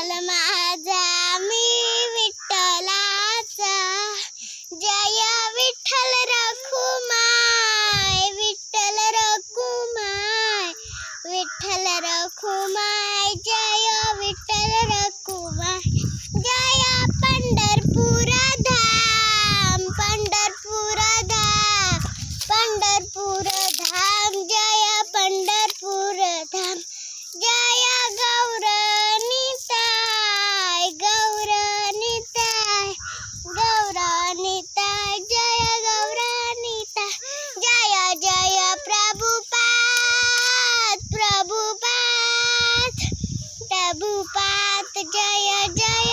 विठ्ठल माझा मी विठ्ठलाचा जय विठ्ठल रखुमाय विठ्ठल रखुमाय विठ्ठल रखुमाय जय विठ्ठल रखुमाय जय पंढरपूर धाम पंढरपूर धाम पंढरपूर धाम जय पंढरपूर धाम जय गौरनिताय गौरनिताय गौरनिताय जय गौरनिताय जय जय प्रभुपाद प्रभुपाद प्रभुपाद जय जय